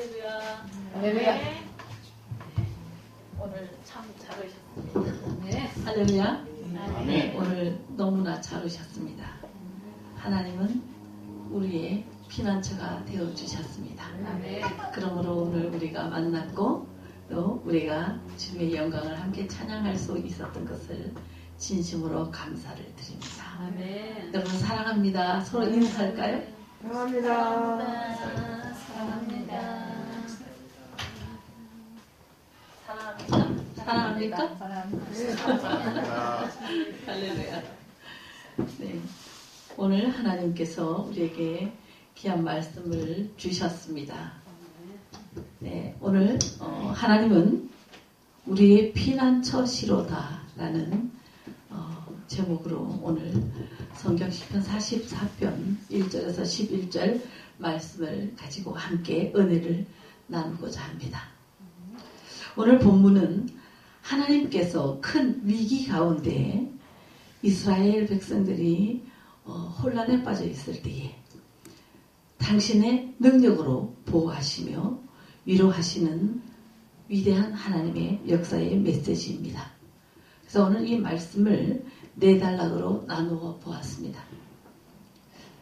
할렐루야. 할렐루야. 네. 오늘 참 잘 오셨습니다. 네. 할렐루야. 아멘. 오늘 너무나 잘 오셨습니다. 하나님은 우리의 피난처가 되어주셨습니다. 아멘. 그러므로 오늘 우리가 만났고 또 우리가 주님의 영광을 함께 찬양할 수 있었던 것을 진심으로 감사를 드립니다. 아멘. 여러분 사랑합니다. 서로 인사할까요? 사랑합니다. 사랑합니다. 사랑합니까? 사랑합니다. 할렐루야. 네. 오늘 하나님께서 우리에게 귀한 말씀을 주셨습니다. 네, 오늘 하나님은 우리의 피난처시로다라는 제목으로 오늘 성경 시편 44편 1절에서 11절 말씀을 가지고 함께 은혜를 나누고자 합니다. 오늘 본문은 하나님께서 큰 위기 가운데 이스라엘 백성들이 혼란에 빠져 있을 때에 당신의 능력으로 보호하시며 위로하시는 위대한 하나님의 역사의 메시지입니다. 그래서 오늘 이 말씀을 네 단락으로 나누어 보았습니다.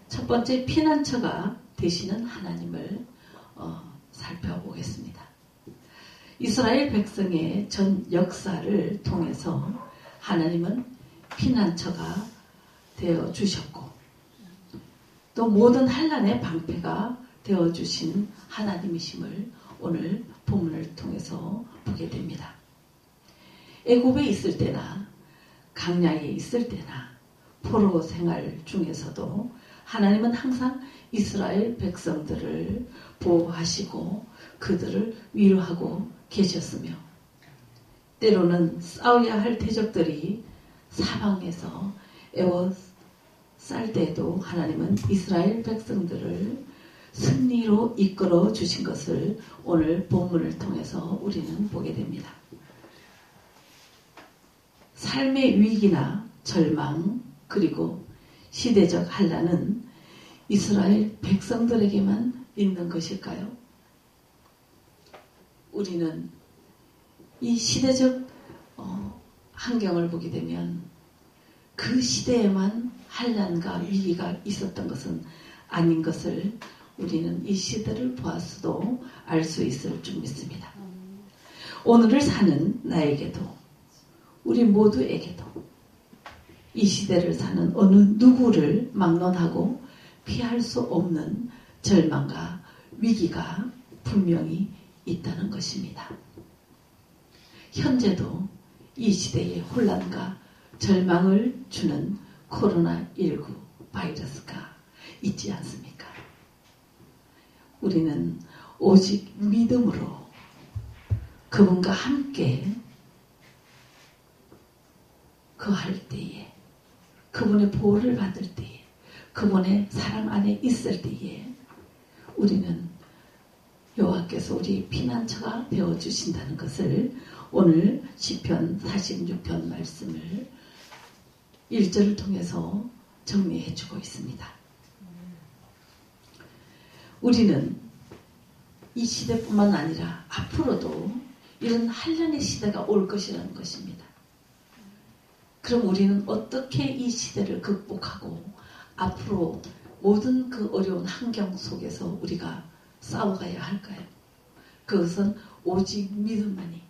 첫 번째 피난처가 되시는 하나님을 살펴보겠습니다. 이스라엘 백성의 전 역사를 통해서 하나님은 피난처가 되어 주셨고 또 모든 환난의 방패가 되어 주신 하나님이심을 오늘 본문을 통해서 보게 됩니다. 애굽에 있을 때나 강야에 있을 때나 포로 생활 중에서도 하나님은 항상 이스라엘 백성들을 보호하시고 그들을 위로하고 계셨으며 때로는 싸워야 할 대적들이 사방에서 에워쌀 때에도 하나님은 이스라엘 백성들을 승리로 이끌어 주신 것을 오늘 본문을 통해서 우리는 보게 됩니다. 삶의 위기나 절망 그리고 시대적 환난은 이스라엘 백성들에게만 있는 것일까요? 우리는 이 시대적 환경을 보게 되면 그 시대에만 환난과 위기가 있었던 것은 아닌 것을 우리는 이 시대를 보았어도 알 수 있을 줄 믿습니다. 오늘을 사는 나에게도 우리 모두에게도 이 시대를 사는 어느 누구를 막론하고 피할 수 없는 절망과 위기가 분명히 있다는 것입니다. 현재도 이 시대의 혼란과 절망을 주는 코로나19 바이러스가 있지 않습니까? 우리는 오직 믿음으로 그분과 함께 거할 때에 그분의 보호를 받을 때에 그분의 사랑 안에 있을 때에 우리는 여호와께서 우리 피난처가 되어주신다는 것을 오늘 시편 46편 말씀을 1절을 통해서 정리해주고 있습니다. 우리는 이 시대뿐만 아니라 앞으로도 이런 환난의 시대가 올 것이라는 것입니다. 그럼 우리는 어떻게 이 시대를 극복하고 앞으로 모든 그 어려운 환경 속에서 우리가 싸워가야 할까요? 그것은 오직 믿음만이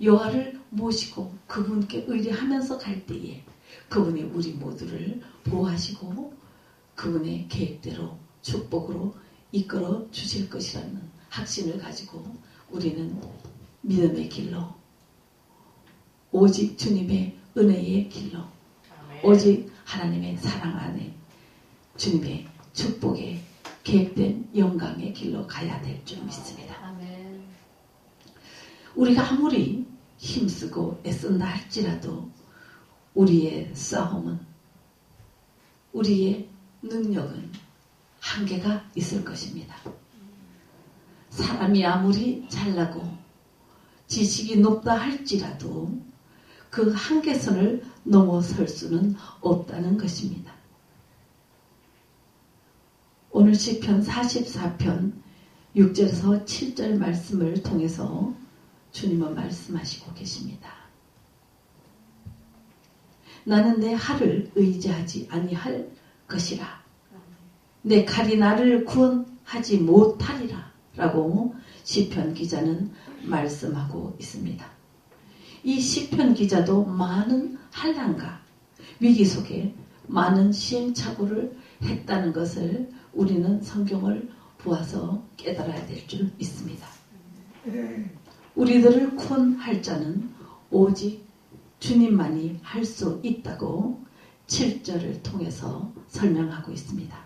여호와를 모시고 그분께 의뢰하면서 갈 때에 그분이 우리 모두를 보호하시고 그분의 계획대로 축복으로 이끌어 주실 것이라는 확신을 가지고 우리는 믿음의 길로 오직 주님의 은혜의 길로 오직 하나님의 사랑 안에 주님의 축복의 계획된 영광의 길로 가야 될 줄 믿습니다. 아멘. 우리가 아무리 힘쓰고 애쓴다 할지라도 우리의 싸움은 우리의 능력은 한계가 있을 것입니다. 사람이 아무리 잘나고 지식이 높다 할지라도 그 한계선을 넘어설 수는 없다는 것입니다. 오늘 시편 44편 6절에서 7절 말씀을 통해서 주님은 말씀하시고 계십니다. 나는 내 칼을 의지하지 아니할 것이라. 내 칼이 나를 구원하지 못하리라. 라고 시편 기자는 말씀하고 있습니다. 이 시편 기자도 많은 환난과 위기 속에 많은 시행착오를 했다는 것을 우리는 성경을 보아서 깨달아야 될 줄 믿습니다. 우리들을 구원할 자는 오직 주님만이 할 수 있다고 7절을 통해서 설명하고 있습니다.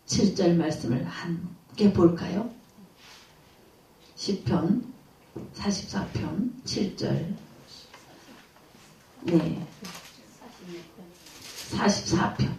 7절 말씀을 함께 볼까요? 시편 44편 7절. 네. 44편.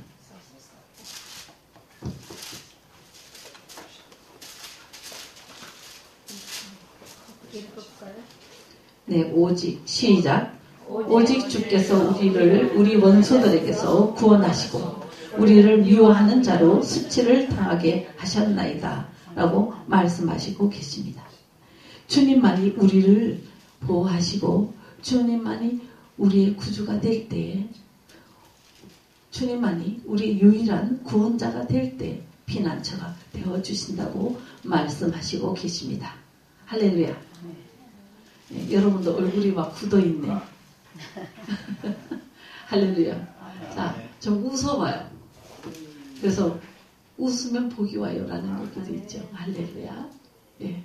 네, 오직 시작. 오직 주께서 우리를 우리 원수들에게서 구원하시고 우리를 미워하는 자로 수치를 당하게 하셨나이다 라고 말씀하시고 계십니다. 주님만이 우리를 보호하시고 주님만이 우리의 구주가 될 때, 주님만이 우리의 유일한 구원자가 될 때 피난처가 되어주신다고 말씀하시고 계십니다. 할렐루야. 네, 여러분도 얼굴이 막 굳어있네. 할렐루야. 자, 좀 웃어봐요. 그래서 웃으면 복이 와요 라는 얘기도 있죠. 할렐루야. 예.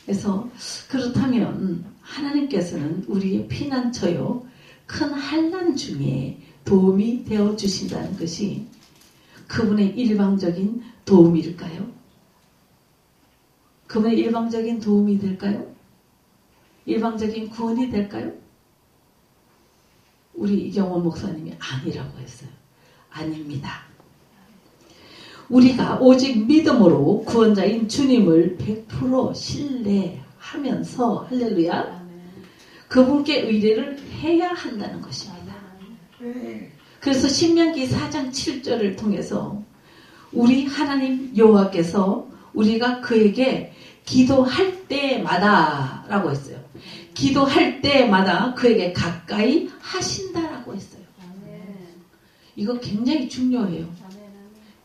그래서 그렇다면 하나님께서는 우리의 피난처요 큰 환난 중에 도움이 되어 주신다는 것이 그분의 일방적인 도움일까요? 그분의 일방적인 도움이 될까요? 일방적인 구원이 될까요? 우리 이경원 목사님이 아니라고 했어요. 아닙니다. 우리가 오직 믿음으로 구원자인 주님을 100% 신뢰하면서 할렐루야 그분께 의뢰를 해야 한다는 것입니다. 그래서 신명기 4장 7절을 통해서 우리 하나님 여호와께서 우리가 그에게 기도할 때마다 라고 했어요. 기도할 때마다 그에게 가까이 하신다라고 했어요. 이거 굉장히 중요해요.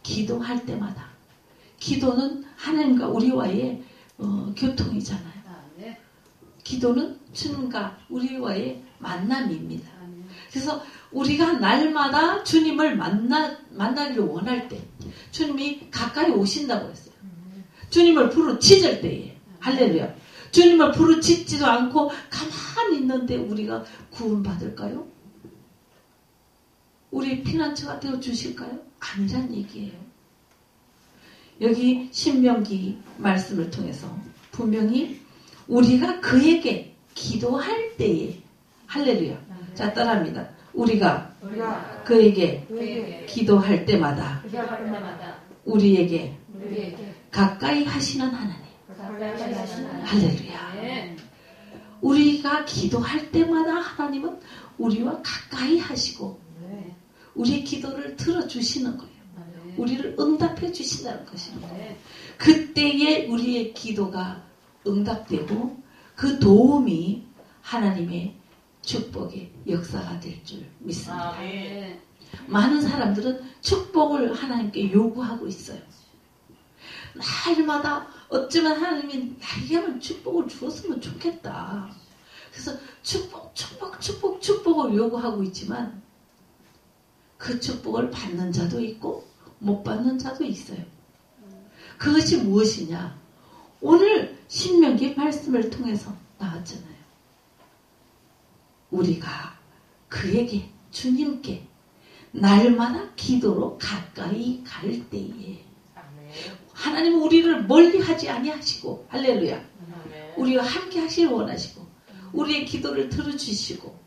기도할 때마다. 기도는 하나님과 우리와의 교통이잖아요. 기도는 주님과 우리와의 만남입니다. 그래서 우리가 날마다 주님을 만나기를 원할 때 주님이 가까이 오신다고 했어요. 주님을 부르짖을 때에 할렐루야. 주님을 부르짖지도 않고 가만히 있는데 우리가 구원받을까요? 우리 피난처가 되어 주실까요? 아니란 얘기예요. 여기 신명기 말씀을 통해서 분명히 우리가 그에게 기도할 때에 할렐루야. 자 따라합니다. 우리가 그에게 기도할 때마다 우리에게 가까이 하시는 하나님. 할렐루야. 우리가 기도할 때마다 하나님은 우리와 가까이 하시고 우리의 기도를 들어주시는 거예요. 우리를 응답해 주신다는 것입니다. 그때에 우리의 기도가 응답되고 그 도움이 하나님의 축복의 역사가 될 줄 믿습니다. 많은 사람들은 축복을 하나님께 요구하고 있어요. 날마다 어쩌면 하나님이 나에게만 축복을 주었으면 좋겠다. 그래서 축복을 요구하고 있지만 그 축복을 받는 자도 있고 못 받는 자도 있어요. 그것이 무엇이냐? 오늘 신명기 말씀을 통해서 나왔잖아요. 우리가 그에게 주님께 날마다 기도로 가까이 갈 때에 하나님은 우리를 멀리하지 아니하시고 할렐루야. 우리와 함께 하시길 원하시고 우리의 기도를 들어주시고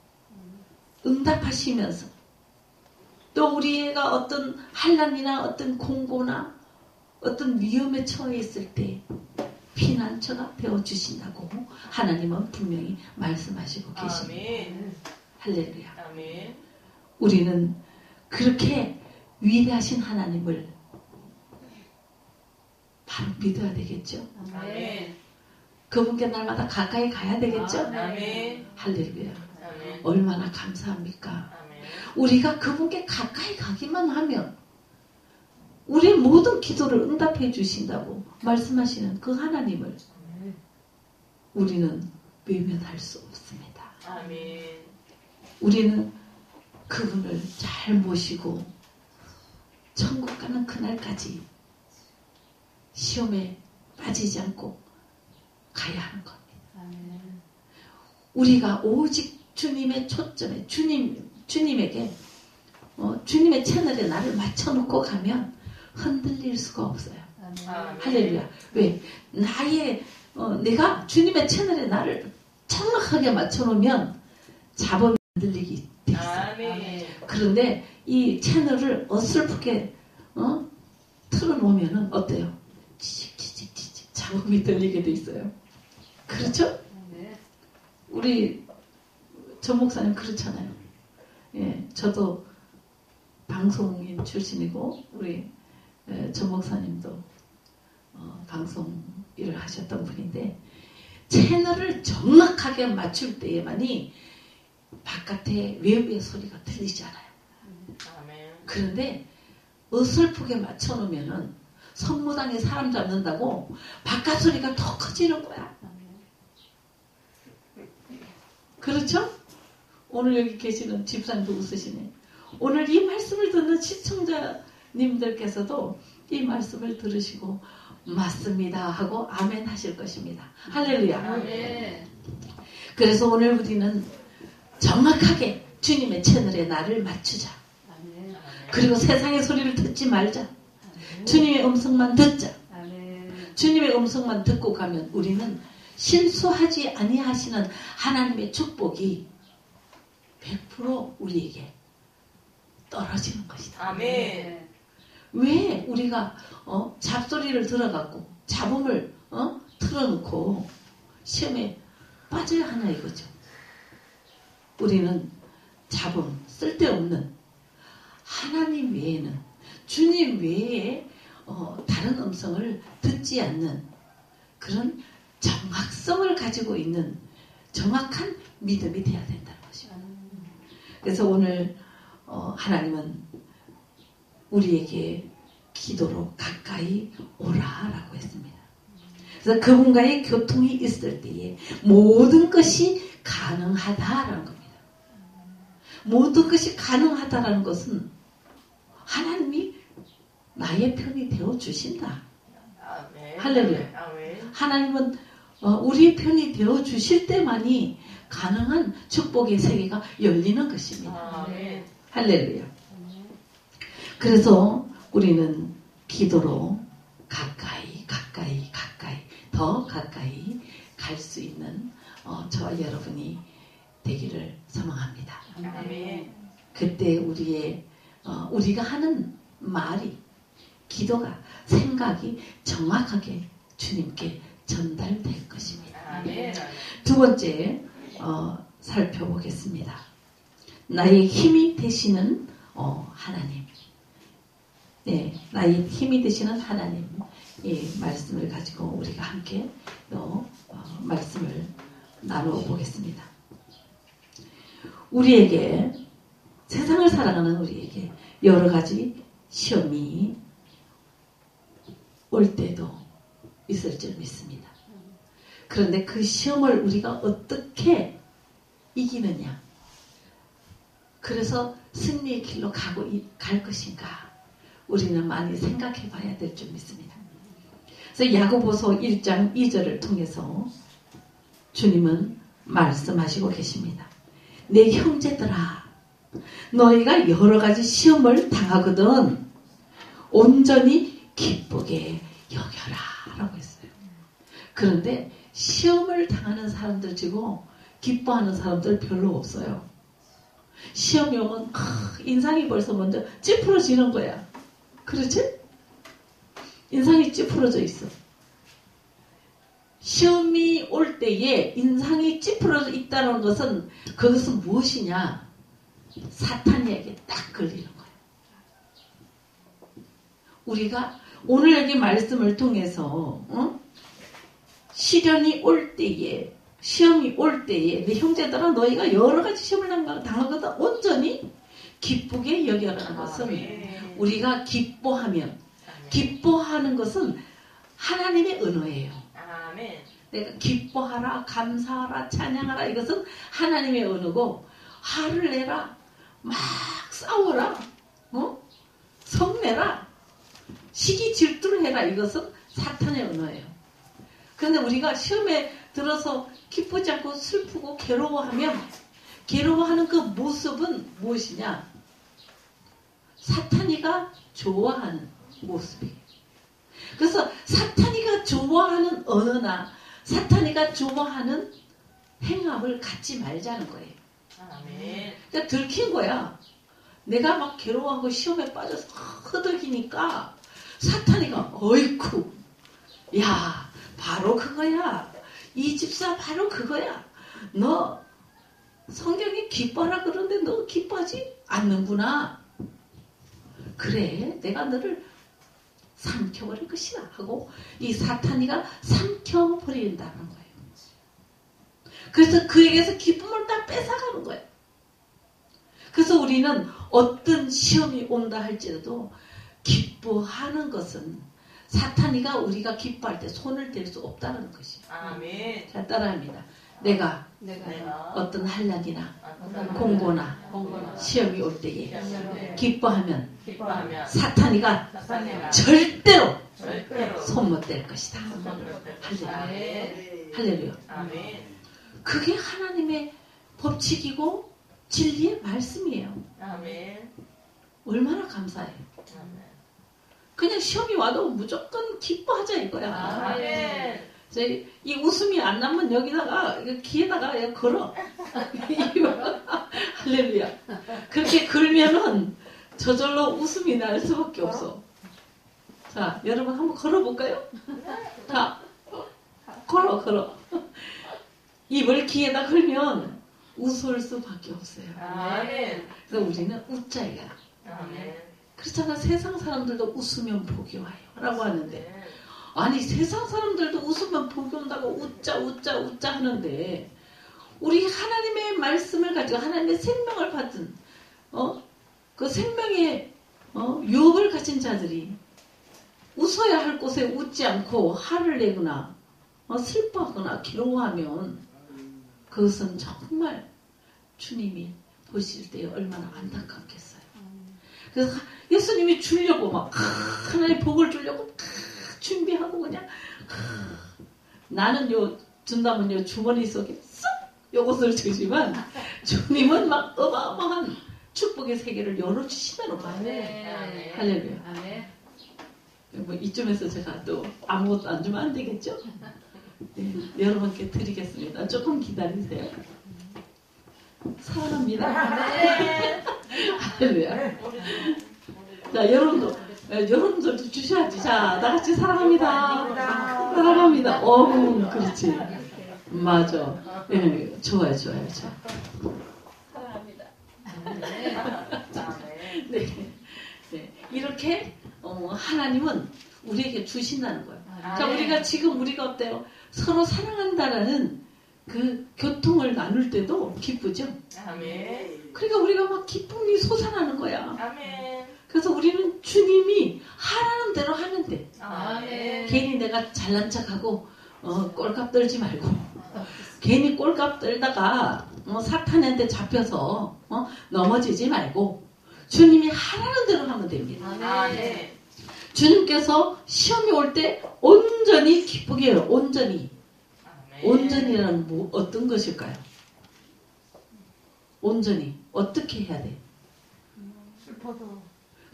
응답하시면서 또 우리가 어떤 환난이나 어떤 공고나 어떤 위험에 처해 있을 때 피난처가 되어주신다고 하나님은 분명히 말씀하시고 계십니다. 할렐루야. 아멘. 우리는 그렇게 위대하신 하나님을 바로 믿어야 되겠죠. 아멘. 그분께 날마다 가까이 가야 되겠죠. 아멘. 할렐루야. 아멘. 얼마나 감사합니까. 아멘. 우리가 그분께 가까이 가기만 하면 우리의 모든 기도를 응답해 주신다고 말씀하시는 그 하나님을 우리는 외면할 수 없습니다. 아멘. 우리는 그분을 잘 모시고 천국 가는 그날까지 시험에 빠지지 않고 가야 하는 겁니다. 아멘. 우리가 오직 주님의 초점에 주님에게 주님의 채널에 나를 맞춰놓고 가면 흔들릴 수가 없어요. 아멘. 할렐루야. 왜? 내가 주님의 채널에 나를 정확하게 맞춰놓으면 잡음이 흔들리기 돼 있어요. 아멘. 그런데 이 채널을 어설프게 틀어놓으면 어때요? 지직지직 잡음이 들리게 돼 있어요. 그렇죠? 우리 전 목사님 그렇잖아요. 예, 저도 방송인 출신이고 우리 전 목사님도 방송 일을 하셨던 분인데 채널을 정확하게 맞출 때에만이 바깥에 외부의 소리가 들리지 않아요. 아멘. 그런데 어설프게 맞춰놓으면은 선무당에 사람 잡는다고 바깥 소리가 더 커지는 거야. 그렇죠? 오늘 여기 계시는 집사님도 웃으시네. 오늘 이 말씀을 듣는 시청자님들께서도 이 말씀을 들으시고 맞습니다 하고 아멘 하실 것입니다. 할렐루야. 아멘. 그래서 오늘 우리는 정확하게 주님의 채널에 나를 맞추자. 아멘. 그리고 세상의 소리를 듣지 말자. 주님의 음성만 듣자. 아멘. 주님의 음성만 듣고 가면 우리는 실수하지 아니하시는 하나님의 축복이 100% 우리에게 떨어지는 것이다. 아멘. 왜 우리가 잡소리를 들어갖고 잡음을 틀어놓고 시험에 빠져야 하냐 이거죠. 우리는 잡음 쓸데없는 하나님 외에는 주님 외에 다른 음성을 듣지 않는 그런 정확성을 가지고 있는 정확한 믿음이 되어야 된다는 것입니다. 그래서 오늘 하나님은 우리에게 기도로 가까이 오라라고 했습니다. 그래서 그분과의 교통이 있을 때에 모든 것이 가능하다라는 겁니다. 모든 것이 가능하다라는 것은 하나님이 나의 편이 되어 주신다. 아멘. 할렐루야. 아멘. 하나님은 우리의 편이 되어 주실 때만이 가능한 축복의 세계가 열리는 것입니다. 아멘. 할렐루야. 그래서 우리는 기도로 가까이 더 가까이 갈 수 있는 저와 여러분이 되기를 소망합니다. 아멘. 그때 우리가 하는 말이 기도가 생각이 정확하게 주님께 전달될 것입니다. 아멘. 두 번째 살펴보겠습니다. 나의 힘이 되시는 하나님. 네, 나의 힘이 되시는 하나님. 이 말씀을 가지고 우리가 함께 말씀을 나누어 보겠습니다. 우리에게 세상을 살아가는 우리에게 여러 가지 시험이 올 때도 있을 줄 믿습니다. 그런데 그 시험을 우리가 어떻게 이기느냐? 그래서 승리의 길로 갈 것인가? 우리는 많이 생각해 봐야 될 줄 믿습니다. 그래서 야고보서 1장 2절을 통해서 주님은 말씀하시고 계십니다. 내 형제들아, 너희가 여러 가지 시험을 당하거든 온전히 기쁘게 여겨라 라고 했어요. 그런데 시험을 당하는 사람들 치고 기뻐하는 사람들 별로 없어요. 시험이 오면 인상이 벌써 먼저 찌푸러지는 거야. 그렇지? 인상이 찌푸러져 있어. 시험이 올 때에 인상이 찌푸러져 있다는 것은 그것은 무엇이냐? 사탄에게 딱 걸리는 거예요. 우리가 오늘 여기 말씀을 통해서 시련이 올 때에 시험이 올 때에 내 형제들아 너희가 여러 가지 시험을 당하거든 온전히 기쁘게 여겨라는 것은 아멘. 우리가 기뻐하면 기뻐하는 것은 하나님의 언어예요. 아멘. 내가 기뻐하라 감사하라 찬양하라 이것은 하나님의 언어고 화를 내라 막 싸워라 성내라 시기 질투를 해라 이것은 사탄의 언어예요. 그런데 우리가 시험에 들어서 기쁘지 않고 슬프고 괴로워하면 괴로워하는 그 모습은 무엇이냐? 사탄이가 좋아하는 모습이에요. 그래서 사탄이가 좋아하는 언어나 사탄이가 좋아하는 행함을 갖지 말자는 거예요. 아멘. 그러니까 들킨 거야. 내가 막 괴로워하고 시험에 빠져서 허덕이니까 사탄이가 어이쿠 야 바로 그거야. 이 집사 바로 그거야. 너 성경이 기뻐하라 그러는데 너 기뻐하지 않는구나. 그래 내가 너를 삼켜버릴 것이다 하고 이 사탄이가 삼켜버린다는 거예요. 그래서 그에게서 기쁨을 다 뺏어가는 거예요. 그래서 우리는 어떤 시험이 온다 할지라도 기뻐하는 것은 사탄이가 우리가 기뻐할 때 손을 댈 수 없다는 것이에요. 아멘. 자 따라합니다. 내가 내가 어떤 한란이나 어떤 공고나 공고나 시험이 올 때에 시험에 기뻐하면 기뻐하면 사탄이가 사탄이가 절대로 절대로 손 못 댈 것이다. 할렐루야. 아멘. 할렐루야. 아멘. 그게 하나님의 법칙이고 진리의 말씀이에요. 아멘. 얼마나 감사해요. 아멘. 그냥 시험이 와도 무조건 기뻐하자 이거야. 아멘. 이 웃음이 안 나면 여기다가 귀에다가 그냥 걸어. 할렐루야. 그렇게 걸면은 저절로 웃음이 날 수밖에 없어. 자, 여러분 한번 걸어볼까요? 자, 걸어. 입을 귀에다 걸면 웃을 수밖에 없어요. 아멘. 그래서 우리는 웃자 이거야. 아멘. 그렇잖아. 세상 사람들도 웃으면 복이 와요. 라고 하는데 아니 세상 사람들도 웃으면 복이 온다고 웃자 하는데 우리 하나님의 말씀을 가지고 하나님의 생명을 받은 그 생명의 유업을 가진 자들이 웃어야 할 곳에 웃지 않고 화를 내거나 슬퍼하거나 괴로워하면 그것은 정말 주님이 보실 때 얼마나 안타깝겠어요. 그래서 예수님이 주려고 막 하나님 복을 주려고 준비하고 그냥 나는 준다면 주머니 속에 쏙 요것을 주지만 주님은 막 어마어마한 축복의 세계를 열어주시다는 거예요. 아멘. 할렐루야. 아멘. 뭐 이쯤에서 제가 또 아무것도 안 주면 안 되겠죠? 네, 여러분께 드리겠습니다. 조금 기다리세요. 사랑합니다. 할렐루야. 자, 여러분들도 주셔야지. 자, 다 같이 사랑합니다. 사랑합니다. 그렇지. 맞아. 네, 좋아요. 사랑합니다. 네. 이렇게 하나님은 우리에게 주신다는 거예요. 자, 우리가 어때요? 서로 사랑한다라는 그 교통을 나눌 때도 기쁘죠? 아멘. 그러니까 우리가 막 기쁨이 솟아나는 거야. 아멘. 그래서 우리는 주님이 하라는 대로 하는데 아멘. 괜히 내가 잘난 척하고 꼴값 떨지 말고 괜히 꼴값 떨다가 사탄한테 잡혀서 넘어지지 말고 주님이 하라는 대로 하면 됩니다. 아멘. 주님께서 시험이 올 때 온전히 기쁘게 해요. 온전히. 아멘. 온전이란 어떤 것일까요? 온전히 어떻게 해야 돼? 슬퍼도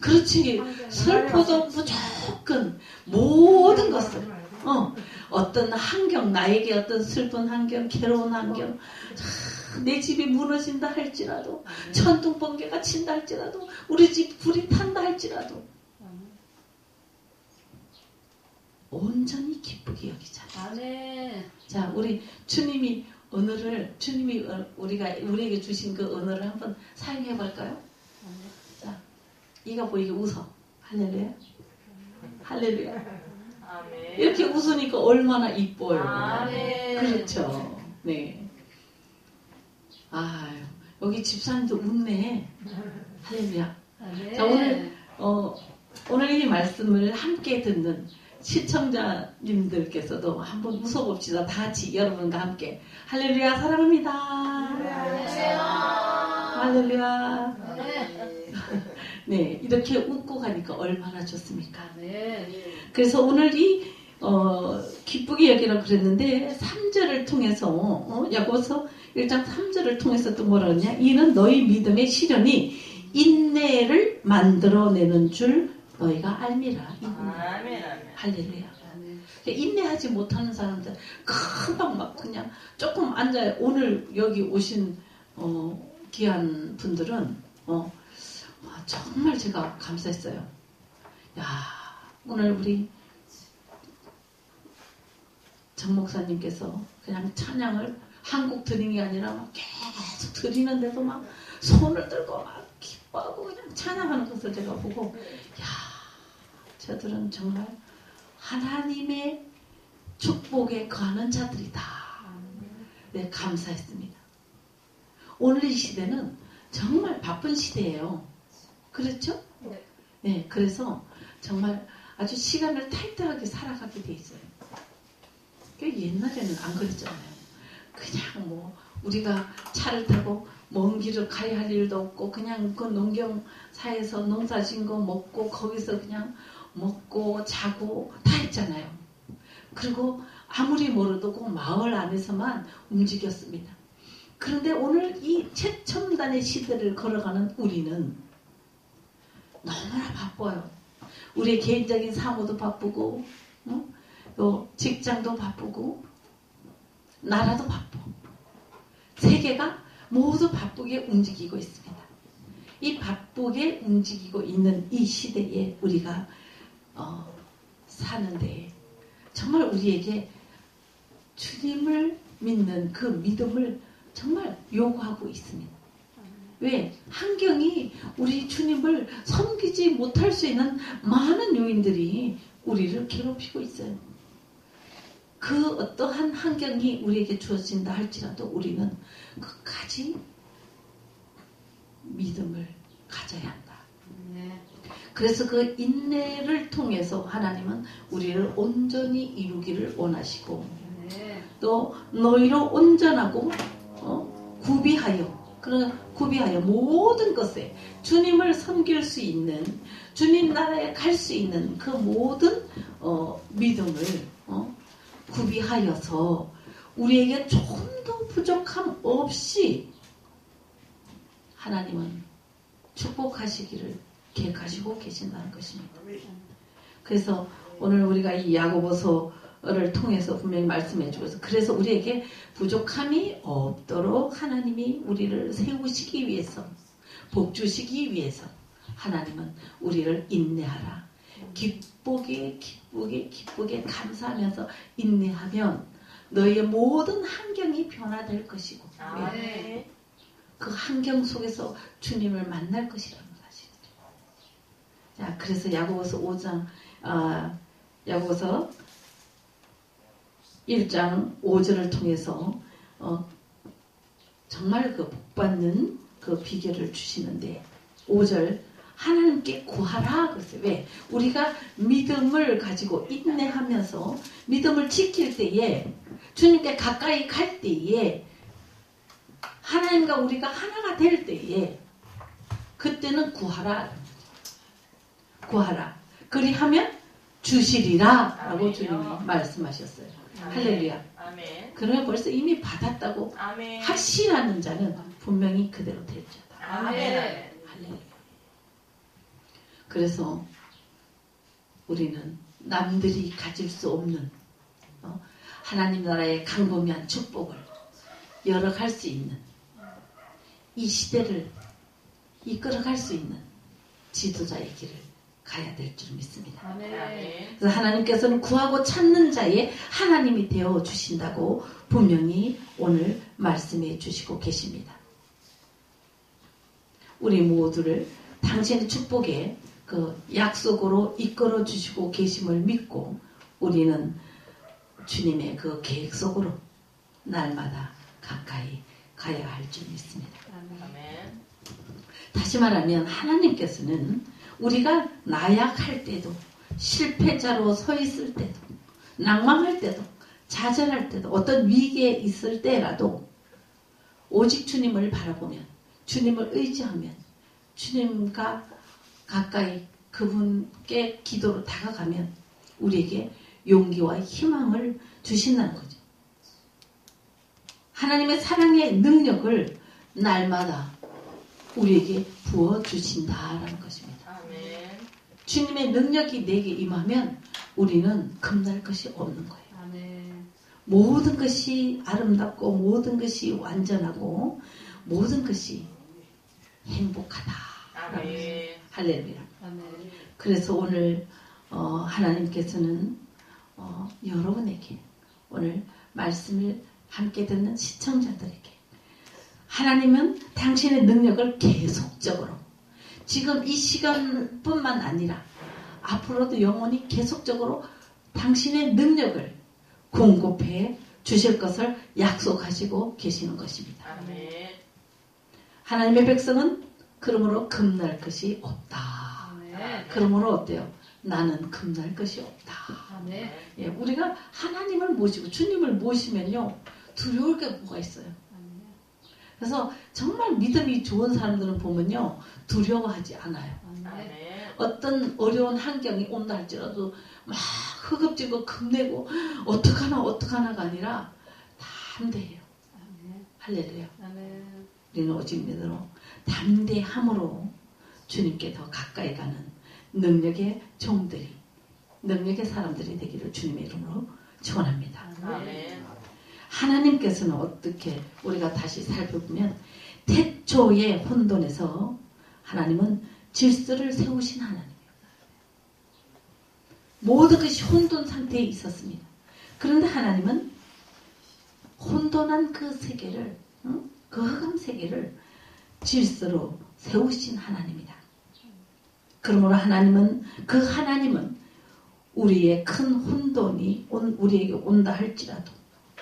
그렇지. 슬퍼도 무조건 모든 것을 어떤 환경, 나에게 어떤 슬픈 환경, 괴로운 환경, 내 집이 무너진다 할지라도, 천둥 번개가 친다 할지라도, 우리 집 불이 탄다 할지라도 온전히 기쁘게 여기자. 아멘. 자, 우리 주님이 우리에게 주신 그 언어를 한번 사용해 볼까요? 자, 이가 보이게 웃어. 할렐루야. 할렐루야. 아멘. 이렇게 웃으니까 얼마나 이뻐요. 아멘. 그렇죠. 네. 아, 여기 집사님도 웃네. 할렐루야. 아멘. 자, 오늘 이 말씀을 함께 듣는 시청자님들께서도 한번 웃어봅시다. 다 같이 여러분과 함께. 할렐루야, 사랑합니다. 할렐루야. 네, 이렇게 웃고 가니까 얼마나 좋습니까? 아멘. 그래서 오늘 기쁘게 여기라고 그랬는데 3절을 통해서 야고보서 1장 3절을 통해서 또 뭐라 그러냐? 이는 너희 믿음의 시련이 인내를 만들어내는 줄 너희가 알미라. 아멘. 할렐루야. 인내하지 못하는 사람들 금방 막 그냥 조금 앉아요. 오늘 여기 오신 귀한 분들은 정말 제가 감사했어요. 야, 오늘 우리 정 목사님께서 그냥 찬양을 한국 드린 게 아니라 막 계속 드리는데도 막 손을 들고 막 기뻐하고 그냥 찬양하는 것을 제가 보고, 야, 저들은 정말 하나님의 축복에 거하는 자들이다. 네, 감사했습니다. 오늘 이 시대는 정말 바쁜 시대예요. 그렇죠? 네, 그래서 정말 아주 시간을 타이트하게 살아가게 돼 있어요. 옛날에는 안 그랬잖아요. 그냥 뭐 우리가 차를 타고 먼 길을 가야 할 일도 없고 그냥 그 농경사에서 농사 진 거 먹고 거기서 그냥 먹고 자고 다 했잖아요. 그리고 아무리 멀어도 그 마을 안에서만 움직였습니다. 그런데 오늘 이 최첨단의 시대를 걸어가는 우리는 너무나 바빠요. 우리의 개인적인 사무도 바쁘고 또 직장도 바쁘고 나라도 바쁘고 세계가 모두 바쁘게 움직이고 있습니다. 이 바쁘게 움직이고 있는 이 시대에 우리가 사는데 정말 우리에게 주님을 믿는 그 믿음을 정말 요구하고 있습니다. 왜? 환경이 우리 주님을 섬기지 못할 수 있는 많은 요인들이 우리를 괴롭히고 있어요. 그 어떠한 환경이 우리에게 주어진다 할지라도 우리는 끝까지 믿음을 가져야 한다. 그래서 그 인내를 통해서 하나님은 우리를 온전히 이루기를 원하시고 또 너희로 온전하고 구비하여 모든 것에 주님을 섬길 수 있는 주님 나라에 갈 수 있는 그 모든 믿음을 구비하여서 우리에게 조금도 부족함 없이 하나님은 축복하시기를 계획하시고 계신다는 것입니다. 그래서 오늘 우리가 이 야고보서를 통해서 분명히 말씀해 주셔서 그래서 우리에게 부족함이 없도록 하나님이 우리를 세우시기 위해서 복 주시기 위해서 하나님은 우리를 인내하라. 기쁘게 감사하면서 인내하면 너희의 모든 환경이 변화될 것이고 아멘. 그 환경 속에서 주님을 만날 것이라는 사실이죠. 자, 그래서 야고보서 5장 야고보서 1장 5절을 통해서 정말 그 복받는 그 비결을 주시는데 5절 하나님께 구하라 그랬어요. 왜? 우리가 믿음을 가지고 인내하면서 믿음을 지킬 때에 주님께 가까이 갈 때에 하나님과 우리가 하나가 될 때에 그때는 구하라. 그리하면 주시리라 라고 아멘요. 주님이 말씀하셨어요. 아멘. 할렐루야. 아멘. 그러면 벌써 이미 받았다고 아멘. 확신하는 자는 분명히 그대로 될 자다. 아멘. 할렐루야. 그래서 우리는 남들이 가질 수 없는 하나님 나라의 강범위한 축복을 열어갈 수 있는 이 시대를 이끌어갈 수 있는 지도자의 길을 가야 될 줄 믿습니다. 아멘. 그래서 하나님께서는 구하고 찾는 자의 하나님이 되어 주신다고 분명히 오늘 말씀해 주시고 계십니다. 우리 모두를 당신의 축복에 그 약속으로 이끌어 주시고 계심을 믿고 우리는 주님의 그 계획 속으로 날마다 가까이 가야 할 줄 믿습니다. 아멘. 다시 말하면 하나님께서는 우리가 나약할 때도 실패자로 서 있을 때도 낭망할 때도 좌절할 때도 어떤 위기에 있을 때라도 오직 주님을 바라보면 주님을 의지하면 주님과 가까이 그분께 기도로 다가가면 우리에게 용기와 희망을 주신다는 거죠. 하나님의 사랑의 능력을 날마다 우리에게 부어주신다라는 것입니다. 아멘. 주님의 능력이 내게 임하면 우리는 겁날 것이 없는 거예요. 아멘. 모든 것이 아름답고 모든 것이 완전하고 모든 것이 행복하다. 아멘. 할렐루야. 아멘. 그래서 오늘 하나님께서는 여러분에게 오늘 말씀을 함께 듣는 시청자들에게 하나님은 당신의 능력을 계속적으로 지금 이 시간뿐만 아니라 앞으로도 영원히 계속적으로 당신의 능력을 공급해 주실 것을 약속하시고 계시는 것입니다. 아멘. 하나님의 백성은 그러므로 겁날 것이 없다. 아멘. 그러므로 어때요? 나는 겁날 것이 없다. 아멘. 예, 우리가 하나님을 모시고 주님을 모시면요 두려울 게 뭐가 있어요. 아멘. 그래서 정말 믿음이 좋은 사람들은 보면요 두려워하지 않아요. 아멘. 아멘. 어떤 어려운 환경이 온다 할지라도 막 허겁지겁 겁내고 어떡하나가 아니라 담대해요. 아멘. 할렐루야. 아멘. 우리는 오직 믿음으로 담대함으로 주님께 더 가까이 가는 능력의 종들이 능력의 사람들이 되기를 주님의 이름으로 축원합니다. 아멘. 하나님께서는 어떻게 우리가 다시 살펴보면 태초의 혼돈에서 하나님은 질서를 세우신 하나님이에요. 모든 것이 혼돈 상태에 있었습니다. 그런데 하나님은 혼돈한 그 세계를 그 흑암 세계를 질서로 세우신 하나님이다. 그러므로 하나님은 우리의 큰 혼돈이 우리에게 온다 할지라도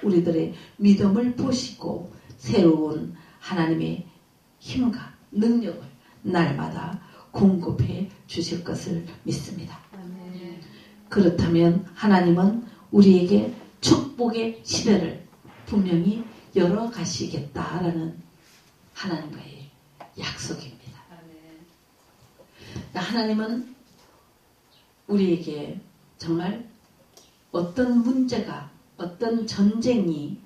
우리들의 믿음을 보시고 새로운 하나님의 힘과 능력을 날마다 공급해 주실 것을 믿습니다. 아멘. 그렇다면 하나님은 우리에게 축복의 시대를 분명히 열어가시겠다라는 하나님과의 약속입니다. 아멘. 하나님은 우리에게 정말 어떤 문제가 어떤 전쟁이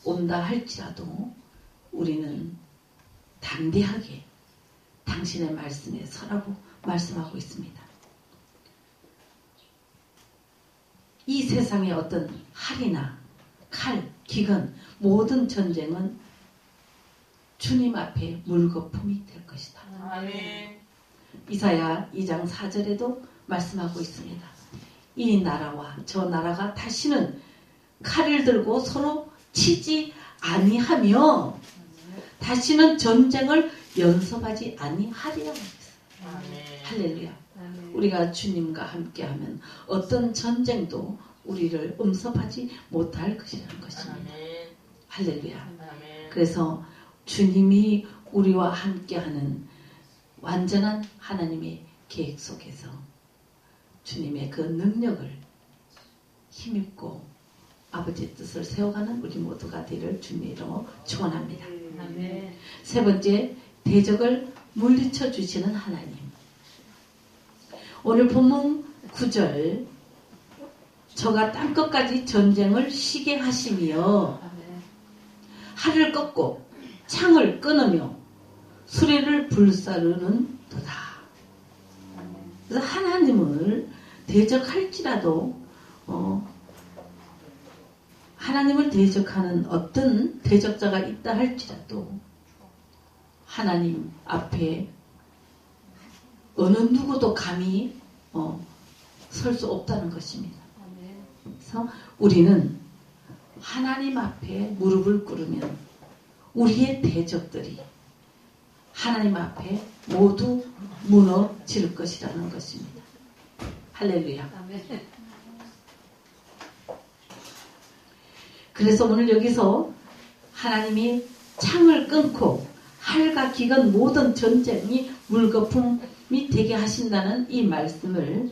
온다 할지라도 우리는 담대하게 당신의 말씀에 서라고 말씀하고 있습니다. 이 세상의 어떤 활이나 칼, 기근 모든 전쟁은 주님 앞에 물거품이 될 것이다. 아멘. 이사야 2장 4절에도 말씀하고 있습니다. 이 나라와 저 나라가 다시는 칼을 들고 서로 치지 아니하며 다시는 전쟁을 연습하지 아니하리라고 했어요. 아멘. 할렐루야. 아멘. 우리가 주님과 함께하면 어떤 전쟁도 우리를 음습하지 못할 것이라는 것입니다. 아멘. 할렐루야. 아멘. 그래서 주님이 우리와 함께하는 완전한 하나님의 계획 속에서 주님의 그 능력을 힘입고 아버지의 뜻을 세워가는 우리 모두가 되기를 주님의 이름으로 축원합니다. 아멘. 세 번째, 대적을 물리쳐 주시는 하나님. 오늘 본문 9절 저가 땅끝까지 전쟁을 쉬게 하시며 아멘. 활을 꺾고 창을 끊으며 수레를 불사르는 도다. 아멘. 그래서 하나님을 대적할지라도 하나님을 대적하는 어떤 대적자가 있다 할지라도 하나님 앞에 어느 누구도 감히 설 수 없다는 것입니다. 아멘. 그래서 우리는 하나님 앞에 무릎을 꿇으면 우리의 대적들이 하나님 앞에 모두 무너질 것이라는 것입니다. 할렐루야. 아멘. 그래서 오늘 여기서 하나님이 창을 끊고 할과 기건 모든 전쟁이 물거품이 되게 하신다는 이 말씀을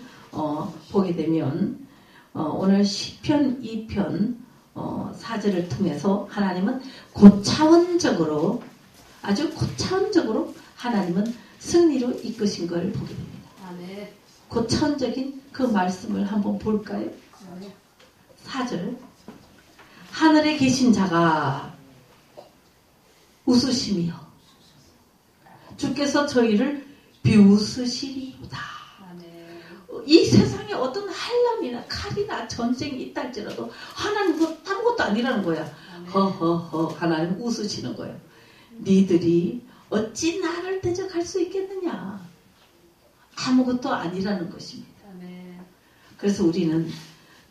보게 되면 오늘 시편 2편 4절을 통해서 하나님은 고차원적으로 아주 고차원적으로 하나님은 승리로 이끄신 걸 보게 됩니다. 아멘. 고차원적인 그 말씀을 한번 볼까요? 아멘. 4절 하늘에 계신 자가 웃으시며 주께서 저희를 비웃으시리로다. 아멘. 이 세상에 어떤 한람이나 칼이나 전쟁이 있다 할지라도 하나님은 아무것도 아니라는 거야. 아멘. 허허허 하나님 웃으시는 거예요. 니들이 어찌 나를 대적할 수 있겠느냐. 아무것도 아니라는 것입니다. 아멘. 그래서 우리는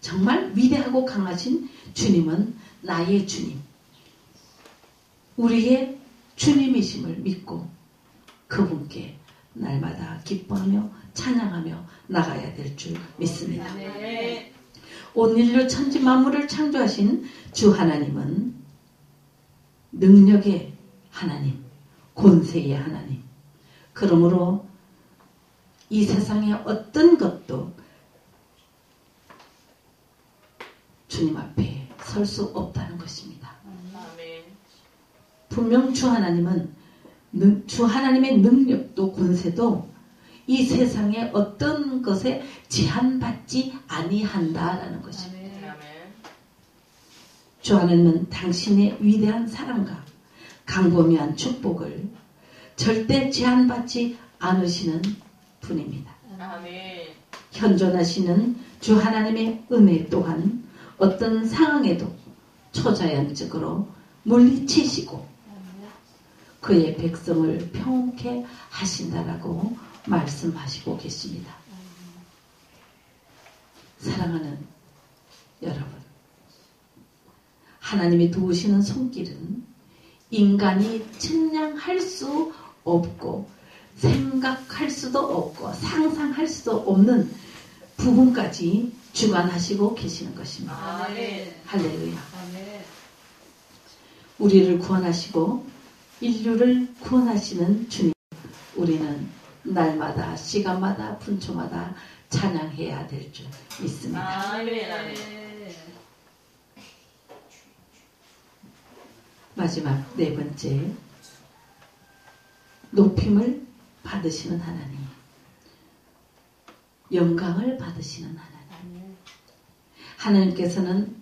정말 위대하고 강하신 주님은 나의 주님, 우리의 주님이심을 믿고 그분께 날마다 기뻐하며 찬양하며 나가야 될 줄 믿습니다. 아멘. 온 인류 천지 만물을 창조하신 주 하나님은 능력의 하나님, 권세의 하나님. 그러므로 이 세상의 어떤 것도 주님 앞에 설 수 없다는 것입니다. 아멘. 분명 주 하나님은 주 하나님의 능력도 권세도 이 세상의 어떤 것에 제한받지 아니한다라는 것입니다. 아멘. 아멘. 주 하나님은 당신의 위대한 사랑과 강범위한 축복을 절대 제한받지 않으시는 분입니다. 아멘. 현존하시는 주 하나님의 은혜 또한 어떤 상황에도 초자연적으로 물리치시고 아멘. 그의 백성을 평온케 하신다라고 말씀하시고 계십니다. 사랑하는 여러분, 하나님이 도우시는 손길은 인간이 측량할 수 없고 생각할 수도 없고 상상할 수도 없는 부분까지 주관하시고 계시는 것입니다. 아멘. 할렐루야. 아멘. 우리를 구원하시고 인류를 구원하시는 주님, 우리는 날마다 시간마다 분초마다 찬양해야 될 줄 믿습니다. 아멘. 아멘. 마지막 네 번째, 높임을 받으시는 하나님, 영광을 받으시는 하나님. 아멘. 하나님께서는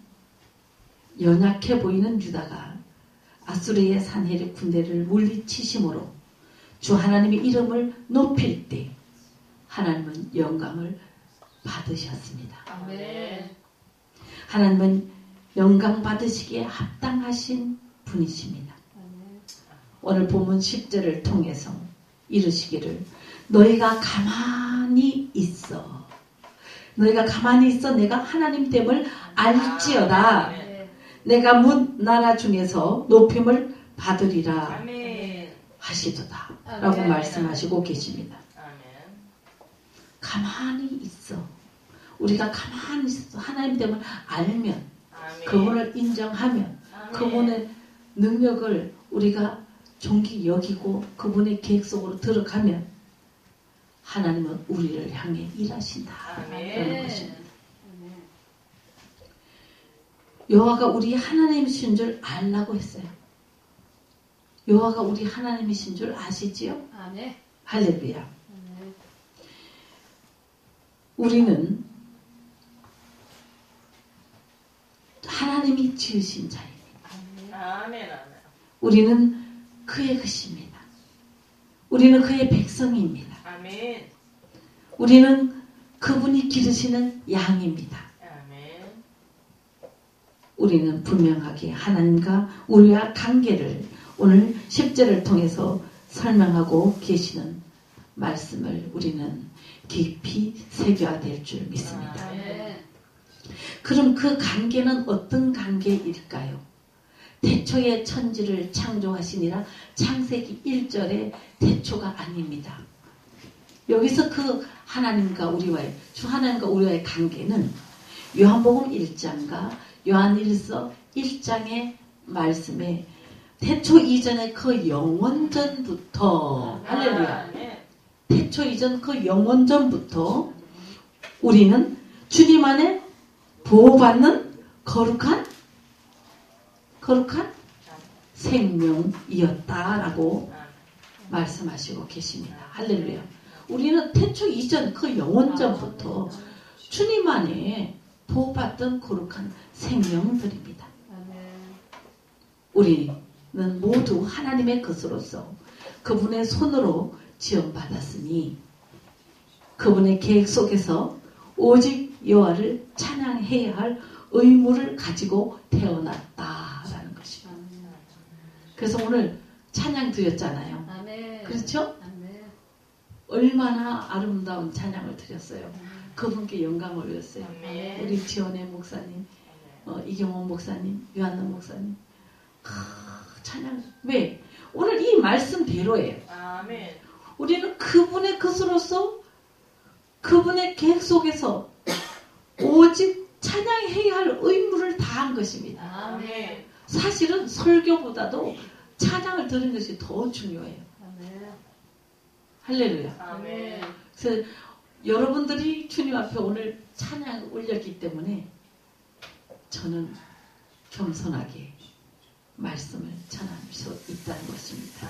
연약해 보이는 유다가 아수르의 산헤립 군대를 물리치심으로 주 하나님의 이름을 높일 때 하나님은 영광을 받으셨습니다. 아멘. 하나님은 영광 받으시기에 합당하신 분이십니다. 아멘. 오늘 본문 10절을 통해서 이르시기를 너희가 가만히 있어. 너희가 가만히 있어 내가 하나님됨을 알지어다. 아멘. 내가 문 나라 중에서 높임을 받으리라 아멘. 하시도다 라고 아멘. 말씀하시고 계십니다. 아멘. 가만히 있어. 우리가 가만히 있어 하나님됨을 알면 아멘. 그분을 인정하면 아멘. 그분의 능력을 우리가 존귀 여기고 그분의 계획 속으로 들어가면 하나님은 우리를 향해 일하신다라는 아멘. 것입니다. 아멘. 여호와가 우리 하나님이신 줄 알라고 했어요. 여호와가 우리 하나님이신 줄 아시지요? 아멘. 할렐루야. 아멘. 우리는 하나님이 지으신 자입니다. 아멘. 아멘. 아멘. 우리는 그의 것입니다. 우리는 그의 백성입니다. 아멘. 우리는 그분이 기르시는 양입니다. 아멘. 우리는 분명하게 하나님과 우리와 관계를 오늘 10절을 통해서 설명하고 계시는 말씀을 우리는 깊이 새겨야 될 줄 믿습니다. 아멘. 그럼 그 관계는 어떤 관계일까요? 태초에 천지를 창조하시니라 창세기 1절의 태초가 아닙니다. 여기서 그 하나님과 우리와의 주 하나님과 우리와의 관계는 요한복음 1장과 요한일서 1장의 말씀에 태초 이전의 그 영원전부터 할렐루야 태초 이전 그 영원전부터 우리는 주님 안에 보호받는 거룩한 생명이었다라고 말씀하시고 계십니다. 할렐루야. 우리는 태초 이전 그 영원전부터 주님 안에 보호받던 거룩한 생명들입니다. 우리는 모두 하나님의 것으로서 그분의 손으로 지원받았으니 그분의 계획 속에서 오직 여호와를 찬양해야 할 의무를 가지고 태어났다라는 것입니다. 그래서 오늘 찬양 드렸잖아요. 그렇죠? 얼마나 아름다운 찬양을 드렸어요. 그분께 영광을 올렸어요. 우리 지원의 목사님, 이경원 목사님, 유한나 목사님. 찬양. 왜? 오늘 이 말씀대로예요. 우리는 그분의 것으로서 그분의 계획 속에서 오직 찬양해야 할 의무를 다한 것입니다. 사실은 설교보다도 찬양을 들은 것이 더 중요해요. 할렐루야. 그래서 여러분들이 주님 앞에 오늘 찬양을 올렸기 때문에 저는 겸손하게 말씀을 전할 수 있다는 것입니다.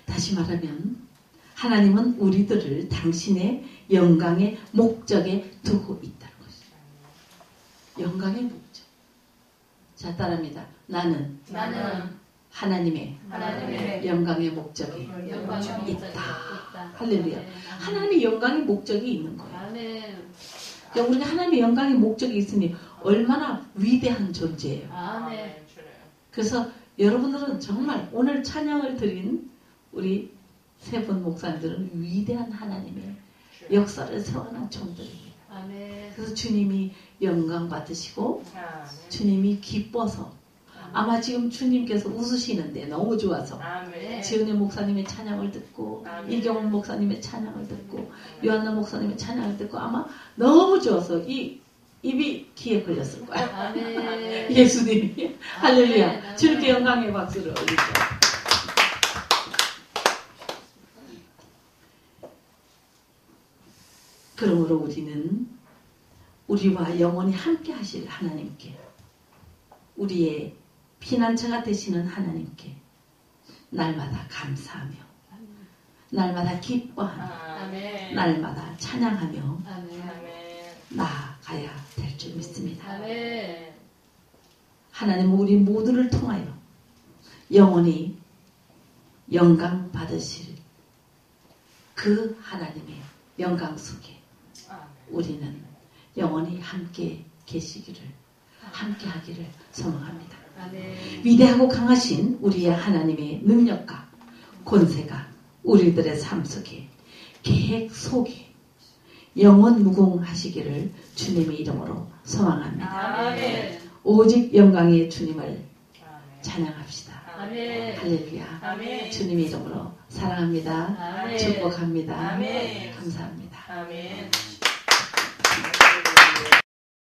다시 말하면 하나님은 우리들을 당신의 영광의 목적에 두고 있다는 것입니다. 영광의 목적. 자, 따라합니다. 나는 하나님의 영광의 목적에 있다. 할렐루야. 하나님의 영광의 목적이 있는 거예요. 그러니까 우리가 하나님의 영광의 목적이 있으니 얼마나 위대한 존재예요. 그래서 여러분들은 정말 오늘 찬양을 드린 우리 세 분 목사님들은 위대한 하나님의 역사를 세워놓은 종들입니다. 그래서 주님이 영광 받으시고 주님이 기뻐서 아마 지금 주님께서 웃으시는데 너무 좋아서 지은혜 목사님의 찬양을 듣고 이경원 목사님의 찬양을 듣고 요한나 목사님의 찬양을 듣고 아마 너무 좋아서 이 입이 귀에 걸렸을 거야. 예수님이 할렐루야. 주님께 영광의 박수를 올리죠. 그러므로 우리는 우리와 영원히 함께 하실 하나님께 우리의 피난처가 되시는 하나님께 날마다 감사하며 날마다 기뻐하며 날마다 찬양하며 나아가야 될 줄 믿습니다. 하나님은 우리 모두를 통하여 영원히 영광 받으실 그 하나님의 영광 속에 우리는 영원히 함께 계시기를 함께 하기를 소망합니다. 위대하고 강하신 우리의 하나님의 능력과 권세가 우리들의 삶 속에 계획 속에 영원 무궁하시기를 주님의 이름으로 소망합니다. 오직 영광의 주님을 찬양합시다. 할렐루야. 주님의 이름으로 사랑합니다. 축복합니다. 감사합니다.